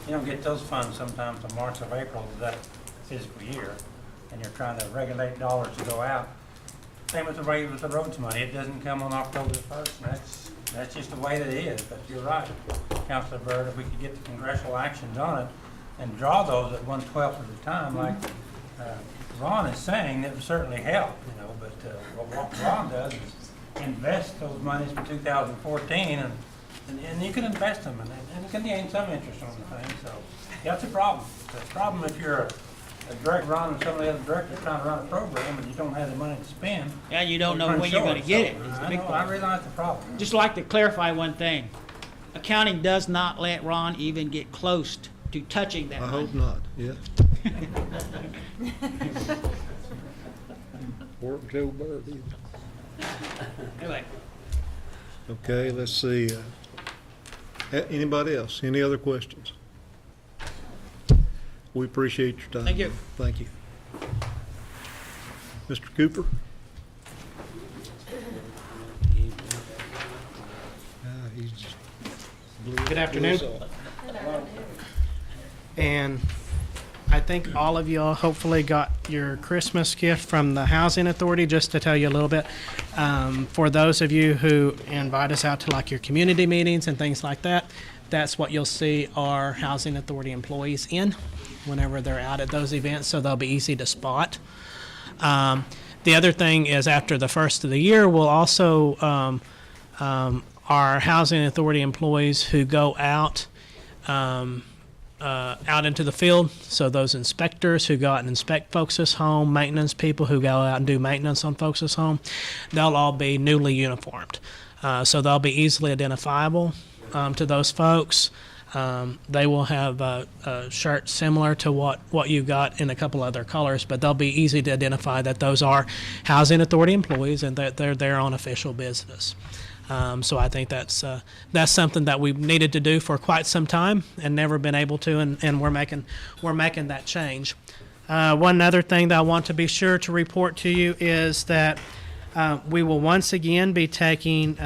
You don't get those funds sometimes till March or April of that fiscal year, and you're trying to regulate dollars to go out. Same with the roads money. It doesn't come on October the 1st, and that's just the way that it is. But you're right, Councilor Byrd, if we could get the congressional actions on it and draw those at 1/12 at a time, like Ron is saying, that would certainly help, you know. But what Ron does is invest those monies for 2014, and you can invest them, and you can gain some interest on the thing. So that's a problem. It's a problem if you're a director, Ron, and some of the other directors trying to run a program, and you don't have the money to spend. Yeah, you don't know when you're going to get it. It's the big I problem. realize the problem. Just like to clarify one thing. Accounting does not let Ron even get close to touching that I money. hope not, yeah. Work Joe Bird either. Anyway, Okay, let's see. Anybody else? Any other questions? We appreciate your time. Thank you. Thank you. Mr. Cooper? He's just blew Good afternoon. us off. And I think all of y'all hopefully got your Christmas gift from the Housing Authority. Just to tell you a little bit, for those of you who invite us out to like your community meetings and things like that, that's what you'll see our Housing Authority employees in whenever they're out at those events, so they'll be easy to spot. The other thing is after the first of the year, we'll also, our Housing Authority employees who go out into the field, so those inspectors who go out and inspect folks' home, maintenance people who go out and do maintenance on folks' home, they'll all be newly uniformed. So they'll be easily identifiable to those folks. They will have a shirt similar to what you got in a couple other colors, but they'll be easy to identify that those are Housing Authority employees and that they're there on official business. So I think that's something that we've needed to do for quite some time and never been able to, and we're making that change. One other thing that I want to be sure to report to you is that we will once again be taking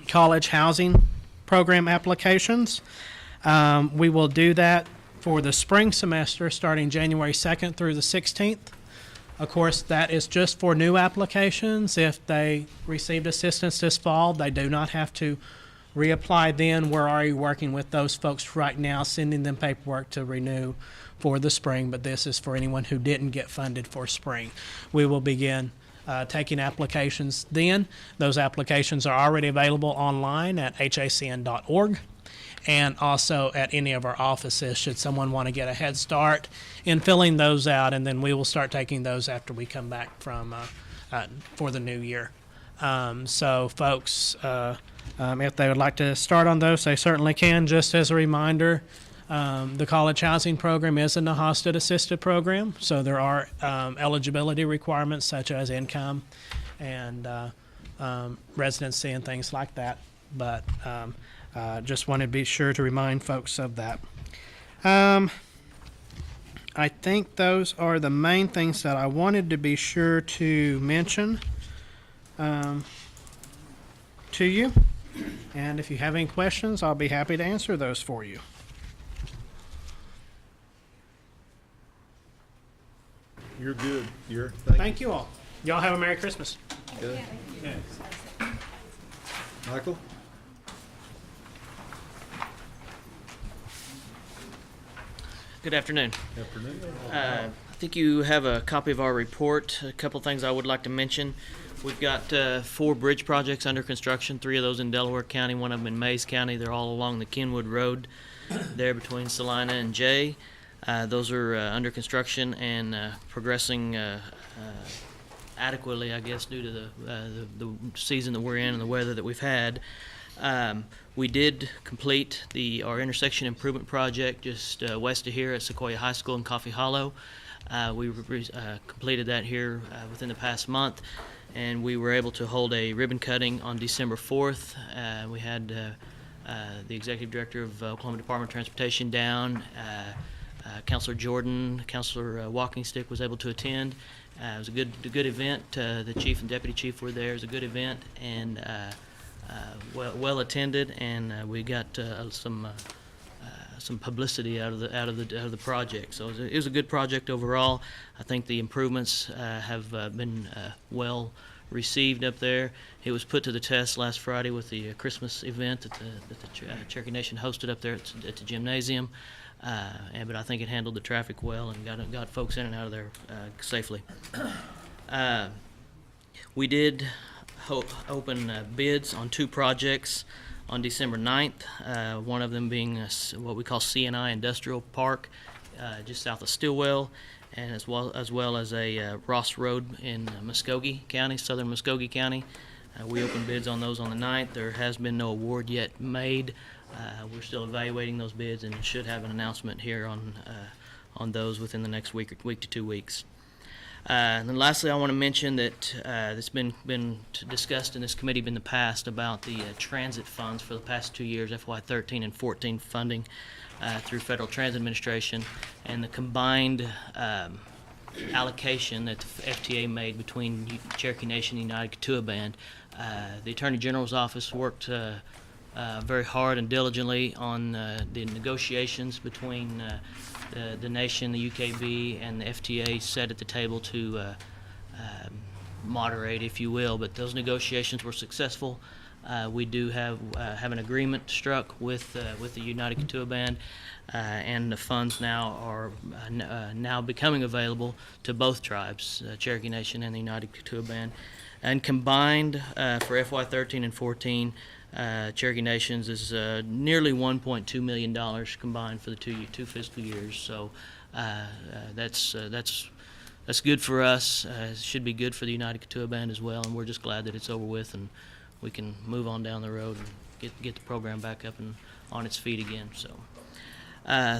college housing program applications. We will do that for the spring semester starting January 2nd through the 16th. Of course, that is just for new applications. If they received assistance this fall, they do not have to reapply then. We're already working with those folks right now, sending them paperwork to renew for the spring, but this is for anyone who didn't get funded for spring. We will begin taking applications then. Those applications are already available online at hacn.org. And also at any of our offices, should someone want to get a head start in filling those out, and then we will start taking those after we come back from for the new year. So folks, if they would like to start on those, they certainly can. Just as a reminder, the college housing program is an hosted assisted program, so there are eligibility requirements such as income and residency and things like that. But just want to be sure to remind folks of that. I think those are the main things that I wanted to be sure to mention to you. And if you have any questions, I'll be happy to answer those for you. You're good. Thank you all. Y'all have a Merry Christmas. Good. Yeah. Michael? Good afternoon. Afternoon. I think you have a copy of our report. A couple things I would like to mention. We've got 4 bridge projects under construction, 3 of those in Delaware County, 1 of them in Mays County. They're all along the Kenwood Road there between Salina and Jay. Those are under construction and progressing adequately, I guess, due to the season that we're in and the weather that we've had. We did complete our intersection improvement project just west of here at Sequoia High School in Coffee Hollow. We completed that here within the past month, and we were able to hold a ribbon cutting on December 4th. We had the Executive Director of Oklahoma Department of Transportation down. Councilor Jordan, Councilor Walkingstick was able to attend. It was a good event. The Chief and Deputy Chief were there. It was a good event, and well attended, and we got some some publicity out of the project. So it was a good project overall. I think the improvements have been well received up there. It was put to the test last Friday with the Christmas event that the Cherokee Nation hosted up there at the gymnasium. But I think it handled the traffic well and got folks in and out of there safely. We did open bids on 2 projects on December 9th, one of them being what we call CNI Industrial Park, just south of Stillwell, and as well as a Ross Road in Muskogee County, southern Muskogee County. We opened bids on those on the 9th. There has been no award yet made. We're still evaluating those bids and should have an announcement here on those within the next week to 2 weeks. And then lastly, I want to mention that it's been discussed in this committee in the past about the transit funds for the past 2 years, FY13 and 14 funding through Federal Transit Administration, and the combined allocation that the FTA made between Cherokee Nation and the United Kituah Band. The Attorney General's office worked very hard and diligently on the negotiations between the nation, the UKB, and the FTA sat at the table to moderate, if you will, but those negotiations were successful. We do have an agreement struck with the United Kituah Band, and the funds now are now becoming available to both tribes, Cherokee Nation and the United Kituah Band. And combined for FY13 and 14, Cherokee Nations is nearly $1.2 million combined for the two fiscal years. So that's good for us. It should be good for the United Kituah Band as well, and we're just glad that it's over with and we can move on down the road and get the program back up and on its feet again. So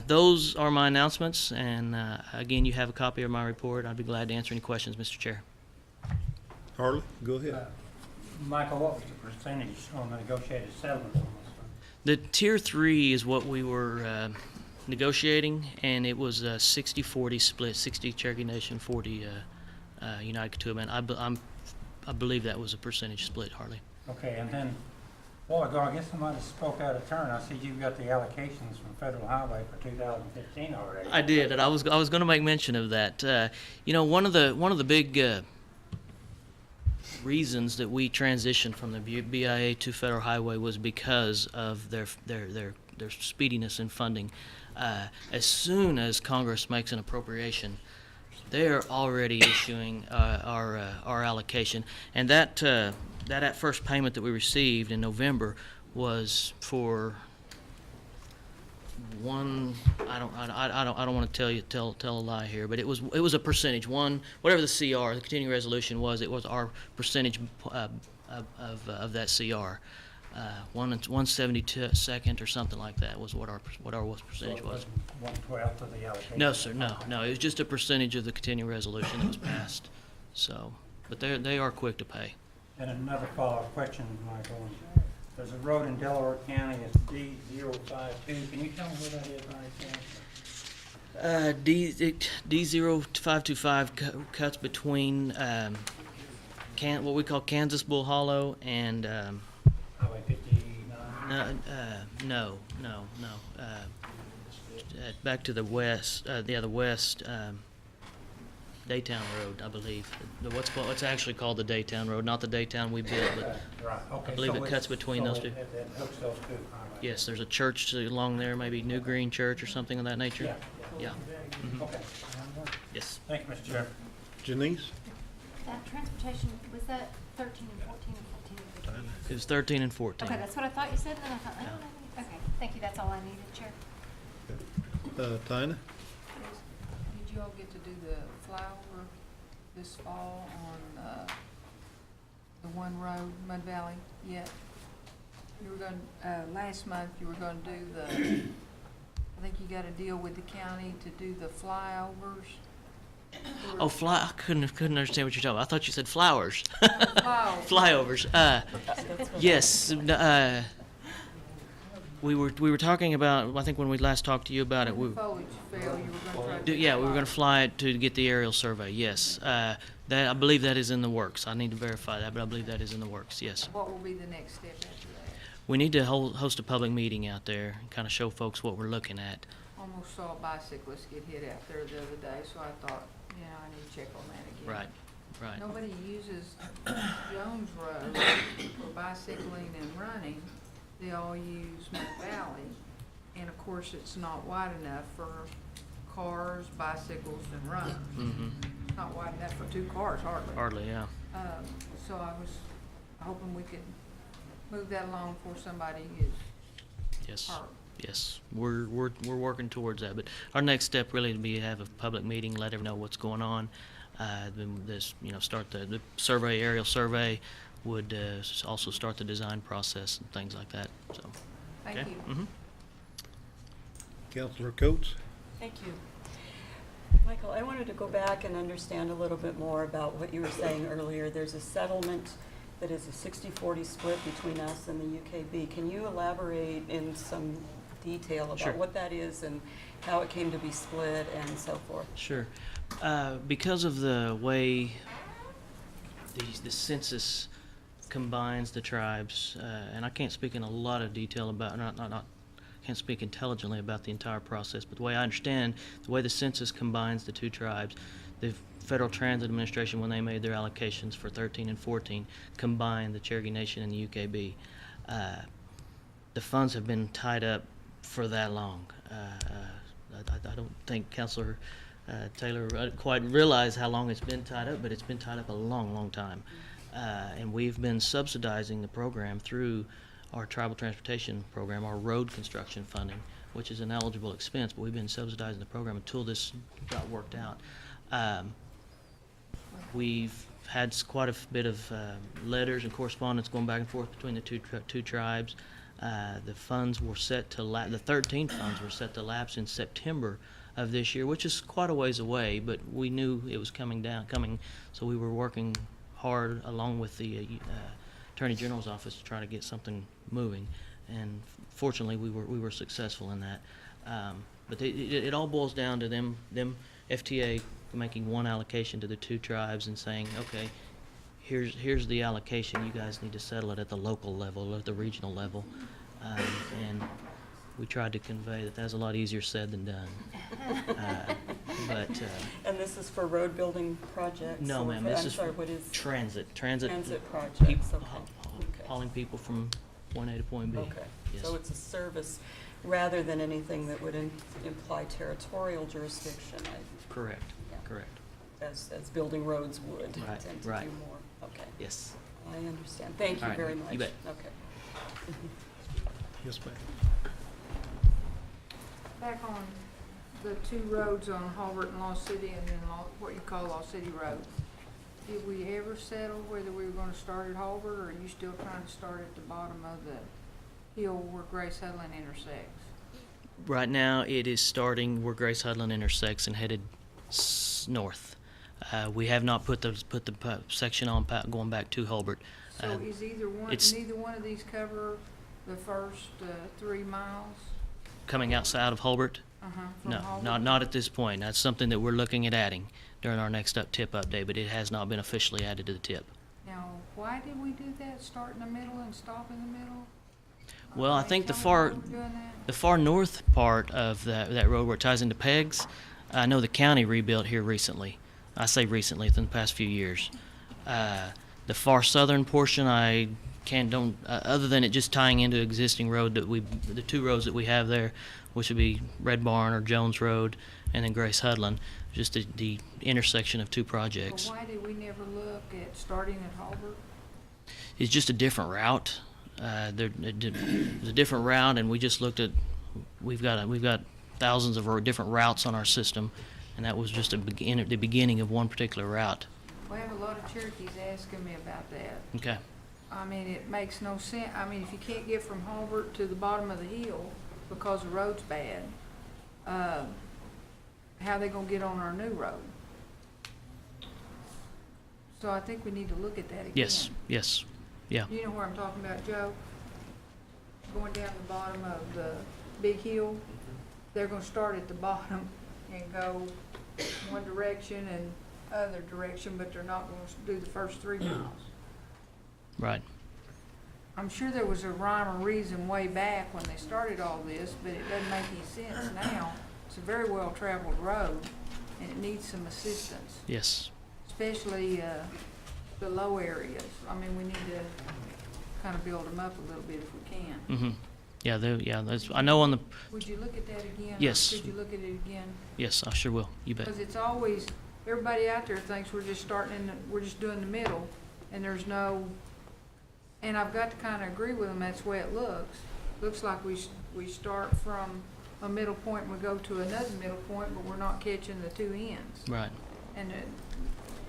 those are my announcements, and again, you have a copy of my report. I'd be glad to answer any questions, Mr. Chair. Harley, go ahead. Michael, what was the percentage on the negotiated settlement on this one? The Tier 3 is what we were negotiating, and it was a 60-40 split, 60 Cherokee Nation, 40 United Kituah Band. I believe that was a percentage split, Harley. Okay, and then, a while ago, I guess somebody spoke out of turn. I see you've got the allocations from Federal Highway for 2015 already. I did, and I was going to make mention of that. One of the big reasons that we transitioned from the BIA to Federal Highway was because of their speediness in funding. As soon as Congress makes an appropriation, they are already issuing our allocation, and that first payment that we received in November was for one. I don't want to tell a lie here, but it was a percentage. Whatever the CR, the continuing resolution was, it was our percentage of that CR. 1/72 or something like that was what our percentage was. 1/12 of the allocation? No, sir, no. It was just a percentage of the continuing resolution that was passed. So, but they are quick to pay. And another follow-up question, Michael. There's a road in Delaware County, it's D052. Can you tell me where that is right now? D0525 cuts between what we call Kansas Bull Hollow and Highway 59? no. Back to the west, the west, Daytown Road, I believe. What's actually called the Daytown Road, not the Daytown we built, but Right, okay. I believe so it cuts between those two. It hooks those two highways? Yes, there's a church along there, maybe New Green Church or something of that nature. Yeah. Yeah. Okay. Yes. Thank you, Mr. Chair. Janice? That transportation, was that 13 and 14 or 14 and 15? It was 13 and 14. Okay, that's what I thought you said, and then I thought, I don't know. Okay, thank you, that's all I needed, Chair. Tina? Did you all get to do the flyover this fall on the one road, Mud Valley, yet? You were going, last month, you were going to do I think you got a deal with the county to do the flyovers. Oh, I couldn't understand what you're talking about. I thought you said flowers. Flyovers. Flyovers. Yes. We were talking about, I think when we last talked to you about it, Foliage fell, you were going to try to. we were going to fly it to get the aerial survey, yes. That I believe that is in the works. I need to verify that, but I believe that is in the works, yes. What will be the next step after that? We need to host a public meeting out there and kind of show folks what we're looking at. Almost saw a bicyclist get hit out there the other day, so I thought, I need to check on that again. Right. Nobody uses Jones Road for bicycling and running. They all use Mid Valley. And of course, it's not wide enough for cars, bicycles, and runners. Mm-hmm. It's not wide enough for 2 cars, hardly. Hardly, yeah. So I was hoping we could move that along before somebody is Yes. hurt. Yes, we're working towards that, but our next step really would be to have a public meeting, let everyone know what's going on. Then this, start the survey, aerial survey, would also start the design process and things like that, so. Thank Okay. you. Mm-hmm. Councilor Coates? Thank you. Michael, I wanted to go back and understand a little bit more about what you were saying earlier. There's a settlement that is a 60-40 split between us and the UKB. Can you elaborate in some detail about Sure. what that is and how it came to be split and so forth? Sure. Because of the way the census combines the tribes, and I can't speak in a lot of detail about, can't speak intelligently about the entire process, but the way I understand, the way the census combines the 2 tribes, the Federal Transit Administration, when they made their allocations for 13 and 14, combined the Cherokee Nation and the UKB. The funds have been tied up for that long. I don't think Councilor Taylor quite realized how long it's been tied up, but it's been tied up a long, long time. And we've been subsidizing the program through our tribal transportation program, our road construction funding, which is an eligible expense, but we've been subsidizing the program until this got worked out. We've had quite a bit of letters and correspondence going back and forth between the two tribes. The funds were set to the 13 funds were set to lapse in September of this year, which is quite a ways away, but we knew it was coming, so we were working hard along with the Attorney General's office to try to get something moving, and fortunately we were successful in that. But it all boils down to them FTA making one allocation to the 2 tribes and saying, okay, here's the allocation. You guys need to settle it at the local level, at the regional level, and we tried to convey that that's a lot easier said than done. And this is for road building projects? No, or ma'am. for- This I'm is sorry, for what is transit projects? people, Okay. Okay. hauling people from point A to point B. Okay, Yes. so it's a service rather than anything that would imply territorial jurisdiction, Correct. Yeah. Correct. as building roads would Right, tend to right. do more. Okay, Yes. I understand. Thank All you right, very you much. bet. Okay. Yes, ma'am. Back on the 2 roads on Halbert and Lost City, and then what you call Lost City Road. Did we ever settle whether we were gonna start at Halbert, or are you still trying to start at the bottom of the hill where Grace Hudlin intersects? Right now, it is starting where Grace Hudlin intersects and headed north. We have not put the section on going back to Hulbert. So is neither one of these cover the first 3 miles? Coming outside of Hulbert? From No, Halbert? not at this point. That's something that we're looking at adding during our next tip update, but it has not been officially added to the tip. Now, why did we do that? Start in the middle and stop in the middle? Well, I Can you think tell me why we're doing that? the far north part of that road where it ties into Pegs, I know the county rebuilt here recently. I say recently, within the past few years. The far southern portion, other than it just tying into existing road the 2 roads that we have there, which would be Red Barn or Jones Road, and then Grace Hudlin, just the intersection of 2 projects. But why did we never look at starting at Halbert? It's just a different route. It's a different route, and we just looked at. We've got thousands of different routes on our system, and that was just the beginning of one particular route. We have a lot of Cherokees asking me about that. Okay. I mean, it makes no sense. I mean, if you can't get from Halbert to the bottom of the hill because the road's bad, how they gonna get on our new road? So I think we need to look at that again. Yes. Yes. Yeah. You know where I'm talking about, Joe? Going down the bottom of the big hill, they're gonna start at the bottom and go one direction and other direction, but they're not gonna do the first 3 miles. Right. I'm sure there was a rhyme or reason way back when they started all this, but it doesn't make any sense now. It's a very well-traveled road, and it needs some assistance, Yes. especially the low areas. I mean, we need to kind of build them up a little bit if we can. Mm-hmm. Yeah, I know on the, Would you look at that again? or Yes. Could you look at it again? yes, I sure will. You bet. Because it's always, everybody out there thinks we're just we're just doing the middle, and there's no, and I've got to kind of agree with them, that's the way it looks. Looks like we start from a middle point and we go to another middle point, but we're not catching the two ends. Right. And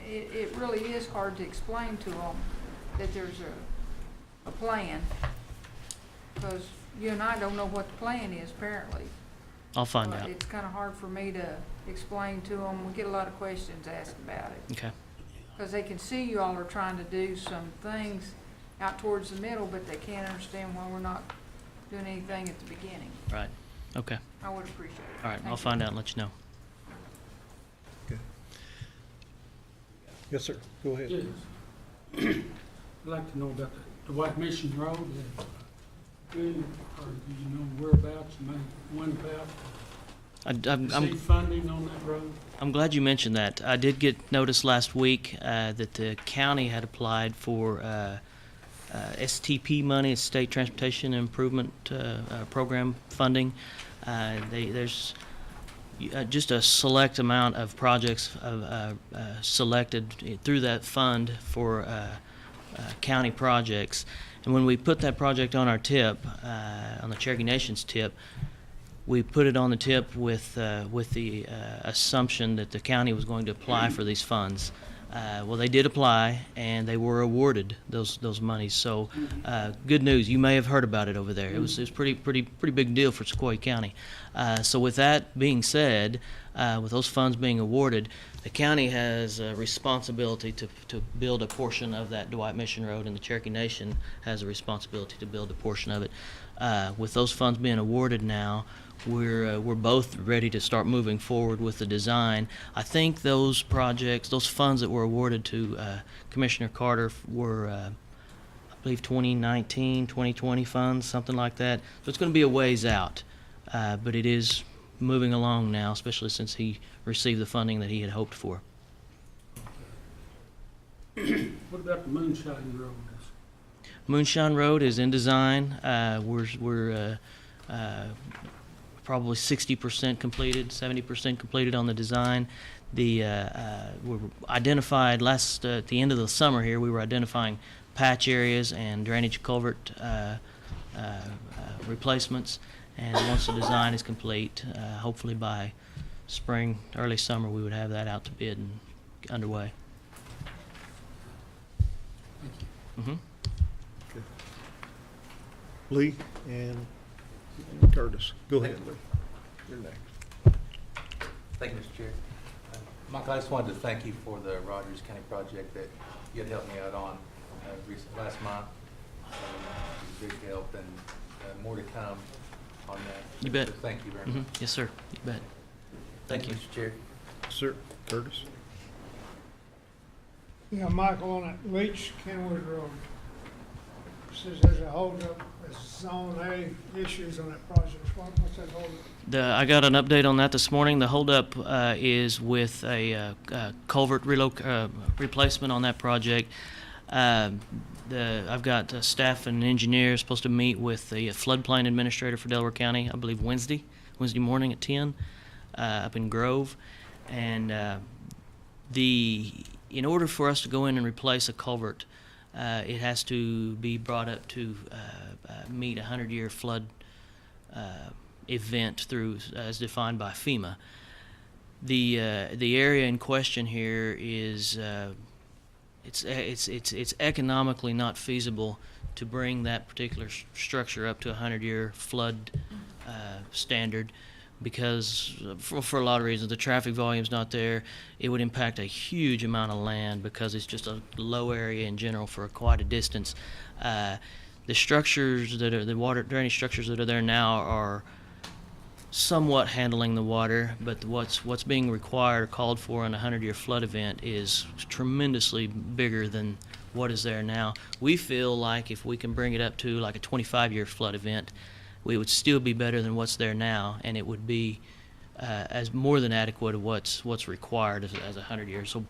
it really is hard to explain to them that there's a plan, because you and I don't know what the plan is, apparently. I'll find But out. it's kind of hard for me to explain to them. We get a lot of questions asked about it. Okay. Because they can see you all are trying to do some things out towards the middle, but they can't understand why we're not doing anything at the beginning. Right. Okay. I would appreciate it. All right. Thank I'll you. find out and let you know. Okay. Yes, sir. Go ahead. Yes. I'd like to know about the White Mission Road. When, or do you know whereabouts, you may one about, receive funding on that road? I'm glad you mentioned that. I did get notice last week that the county had applied for STP money, State Transportation Improvement Program funding. There's just a select amount of projects selected through that fund for county projects. And when we put that project on our tip, on the Cherokee Nation's tip, we put it on the tip with the assumption that the county was going to apply for these funds. Well, they did apply, and they were awarded those monies. So, good news. You may have heard about it over there. It was pretty big deal for Sequoia County. So, with that being said, with those funds being awarded, the county has a responsibility to build a portion of that Dwight Mission Road, and the Cherokee Nation has a responsibility to build a portion of it. With those funds being awarded now, we're both ready to start moving forward with the design. I think those projects, those funds that were awarded to Commissioner Carter were, I believe, 2019, 2020 funds, something like that. So it's going to be a ways out, but it is moving along now, especially since he received the funding that he had hoped for. What about the Moonshine Road? Moonshine Road is in design. We're probably 60% completed, 70% completed on the design. We were identified at the end of the summer here, we were identifying patch areas and drainage culvert replacements. And once the design is complete, hopefully by spring, early summer, we would have that out to bid and underway. Thank you. Mm-hmm. Lee and Curtis. Go ahead, Lee. You're next. Thank you, Mr. Chair. Michael, I just wanted to thank you for the Rogers County project that you had helped me out on last month. It was a big help, and more to come on that. You bet. So thank you very Mm-hmm. much. Yes, sir. You bet. Thank you. Mr. Chair. Sir, Curtis. Yeah, Michael, on that Leach Kenwood Road, says there's a holdup, there's zone A issues on that project. What's that holdup? I got an update on that this morning. The holdup is with a culvert replacement on that project. I've got staff and engineers supposed to meet with the floodplain administrator for Delaware County, I believe Wednesday morning at 10 up in Grove. And in order for us to go in and replace a culvert, it has to be brought up to meet a 100-year flood event through as defined by FEMA. The area in question here is it's economically not feasible to bring that particular structure up to a 100-year flood standard because for a lot of reasons. The traffic volume's not there. It would impact a huge amount of land because it's just a low area in general for quite a distance. The structures that are the water drainage structures that are there now are somewhat handling the water, but what's being required or called for in a 100-year flood event is tremendously bigger than what is there now. We feel like if we can bring it up to like a 25-year flood event, we would still be better than what's there now, and it would be as more than adequate of what's required as 100 years. So,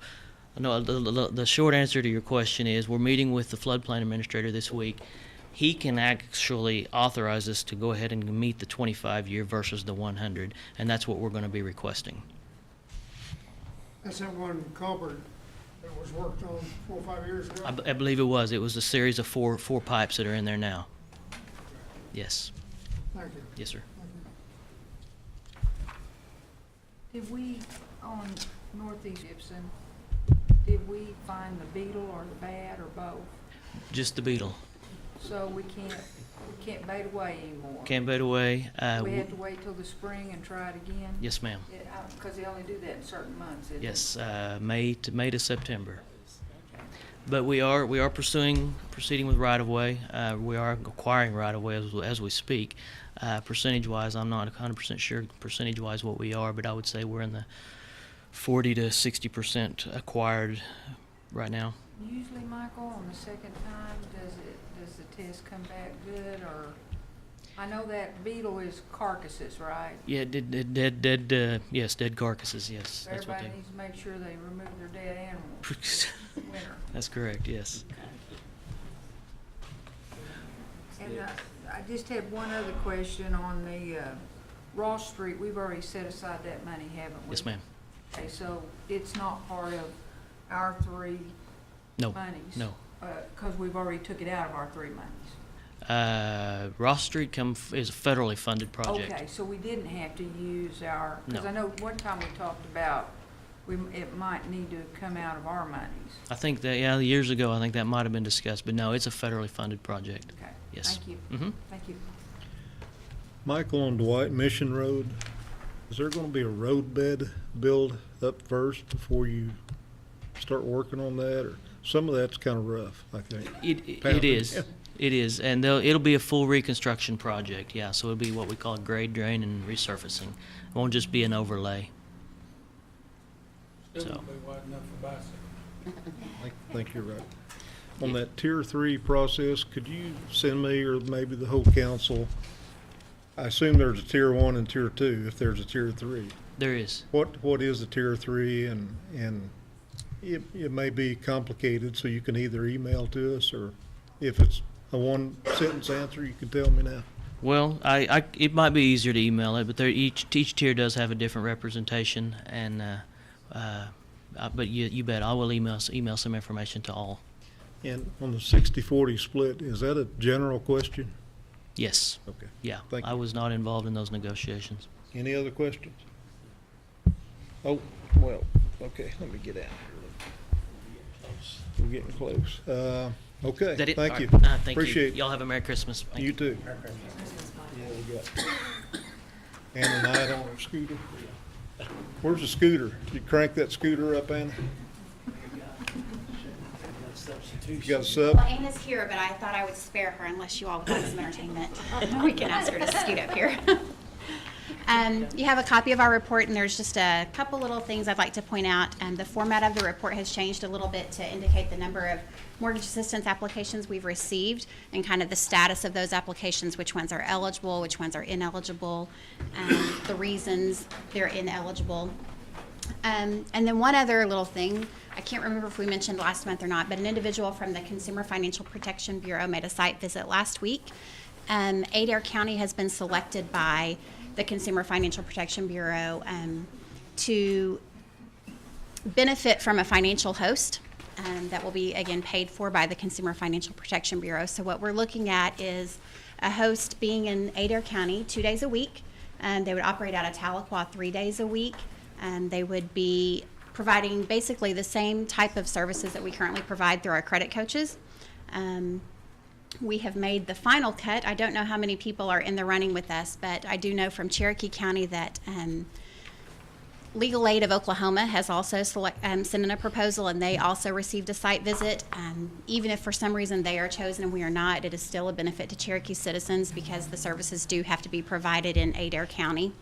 no, the short answer to your question is we're meeting with the floodplain administrator this week. He can actually authorize us to go ahead and meet the 25-year versus the 100, and that's what we're going to be requesting. That's that one culvert that was worked on 4 or 5 years ago? I believe it was. It was a series of four pipes that are in there now. Yes. Thank you. Yes, sir. Did we, on Northeast Gibson, did we find the beetle or the bat or both? Just the beetle. So we can't bait away anymore? Can't bait away. We have to wait till the spring and try it again? Yes, ma'am. Because they only do that in certain months, isn't it? Yes, May to September. But we are proceeding with right-of-way. We are acquiring right-of-way as we speak. Percentage-wise, I'm not 100% sure percentage-wise what we are, but I would say we're in the 40 to 60% acquired right now. Usually, Michael, on the second time, does the test come back good, or? I know that beetle is carcasses, right? Yeah, dead carcasses, yes. So That's what everybody needs to make sure they remove their dead animals in winter. That's correct, yes. And I just had one other question on the Ross Street. We've already set aside that money, haven't we? Yes, ma'am. Okay, so it's not part of our three No, monies? no. Because we've already took it out of our three monies. Ross Street is a federally funded project. Okay, so we didn't have to use our, because No. I know one time we talked about it might need to come out of our monies. I think that, yeah, years ago, I think that might have been discussed, but no, it's a federally funded project. Okay. Yes. Thank you. Mm-hmm. Thank you. Michael, on Dwight Mission Road, is there gonna be a road bed build up first before you start working on that, or some of that's kinda rough, I think? It is. It is, and it'll be a full reconstruction project, yeah, so it'll be what we call grade drain and resurfacing. It won't just be an overlay. Still So. won't be wide enough for bicycles. I think you're right. On that Tier 3 process, could you send me, or maybe the whole council, I assume there's a Tier 1 and Tier 2, if there's a Tier 3. There is. What is a Tier 3, and it may be complicated, so you can either email to us, or if it's a one-sentence answer, you can tell me now. Well, it might be easier to email it, but each tier does have a different representation, and but you bet I will email some information to all. And on the 60-40 split, is that a general question? Yes. Okay. Yeah. Thank I you. was not involved in those negotiations. Any other questions? Oh, well, okay, let me get out here. We're getting close. Okay, Is that it? thank All you. right. Thank Appreciate you. Y'all have a Merry Christmas. Thank You too. Yeah, we got Anna Knight on her scooter. Where's the scooter? You crank that scooter up, Anna? You got a sub? Well, Anna's here, but I thought I would spare her unless you all would like some entertainment. We can ask her to scoot up here. You have a copy of our report, and there's just a couple little things I'd like to point out. The format of the report has changed a little bit to indicate the number of mortgage assistance applications we've received and kind of the status of those applications, which ones are eligible, which ones are ineligible, the reasons they're ineligible. And then one other little thing, I can't remember if we mentioned last month or not, but an individual from the Consumer Financial Protection Bureau made a site visit last week. Adair County has been selected by the Consumer Financial Protection Bureau to benefit from a financial host that will be, again, paid for by the Consumer Financial Protection Bureau. So what we're looking at is a host being in Adair County 2 days a week. They would operate out of Tahlequah 3 days a week. They would be providing basically the same type of services that we currently provide through our credit coaches. We have made the final cut. I don't know how many people are in the running with us, but I do know from Cherokee County that Legal Aid of Oklahoma has also sent in a proposal, and they also received a site visit. Even if for some reason they are chosen and we are not, it is still a benefit to Cherokee citizens because the services do have to be provided in Adair County.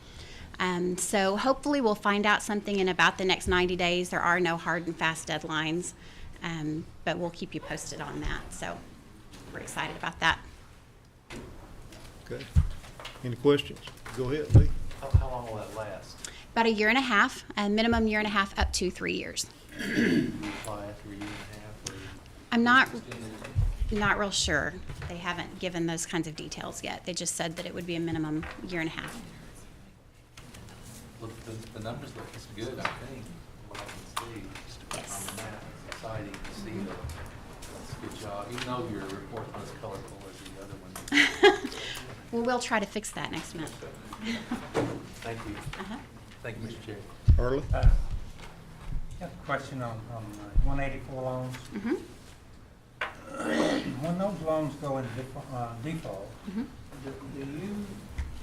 So hopefully we'll find out something in about the next 90 days. There are no hard and fast deadlines. But we'll keep you posted on that, so we're excited about that. Okay. Any questions? Go ahead, Lee. How long will that last? About a year and a half, a minimum year and a half, up to 3 years. Do you apply after a year and a half, or? I'm not real sure. They haven't given those kinds of details yet. They just said that it would be a minimum year and a half. Look, the numbers look good, I think, from what I can see. Yes. On the map, it's exciting to see that. That's a good job, even though your report's not as colorful as the other one. Well, we'll try to fix that next month. Thank you. Uh-huh. Thank you, Mr. Chair. Harley? I have a question on 184 loans. Mhm. When those loans go into default, Mhm.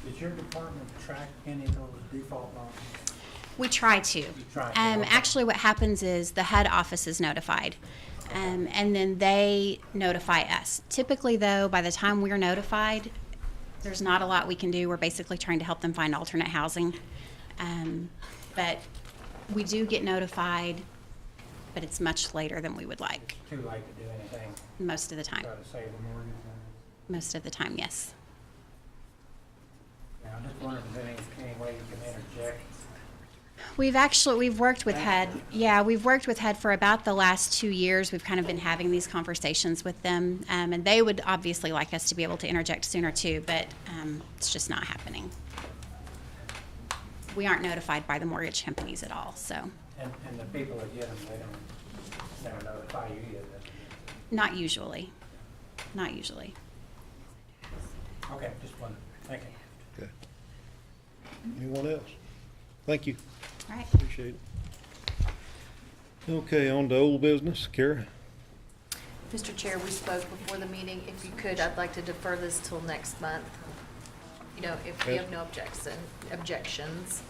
does your department track any of those default loans? We try to. try to, okay. Actually, what happens is the head office is notified, and then they notify us. Typically, though, by the time we're notified, there's not a lot we can do. We're basically trying to help them find alternate housing. But we do get notified, but it's much later than we would like, Too late to do anything, most of the time. try to save the mortgage? Most of the time, yes. Yeah, I'm just wondering if there's any way you can interject. We've worked with HUD. Yeah, we've worked with HUD for about the last 2 years. We've kind of been having these conversations with them, and they would obviously like us to be able to interject sooner too, but it's just not happening. We aren't notified by the mortgage companies at all, so And the people that get them, they don't never notify you either. not usually. Not usually. Okay, just wondering. Thank you. Okay. Anyone else? Thank you. All right. Appreciate it. Okay, on to old business. Kara? Mr. Chair, we spoke before the meeting. If you could, I'd like to defer this till next month. You know, if we have no objections.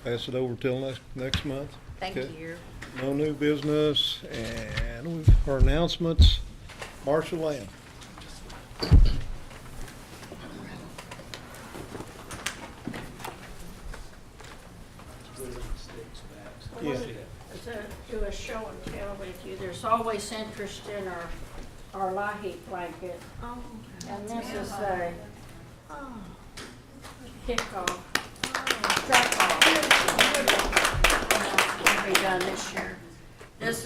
Pass it over till next month. Thank Okay. you. No new business, and our announcements. Marshall Lamb. Yeah. To do a show and tell with you, there's always interest in our Lahee blanket. And this is a kickoff, drop-off. Will be done this year. This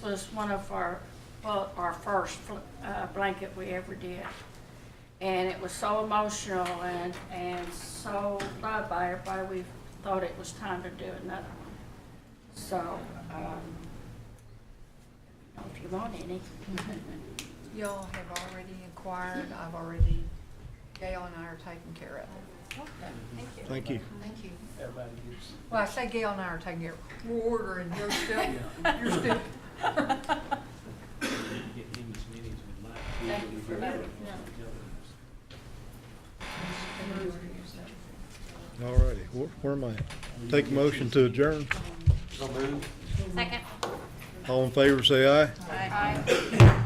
was one of our first blanket we ever did. And it was so emotional and so loved by everybody, we thought it was time to do another one. So, if you want any. Y'all have already inquired, Gail and I are taking care of it. Okay, thank you. Thank you. Thank you. Everybody gives. Well, I say Gail and I are taking care of it. We're ordering, you're still. Thank you for letting me know. All righty. Where am I at? Take a motion to adjourn. So moved. Second. All in favor, say aye. Aye.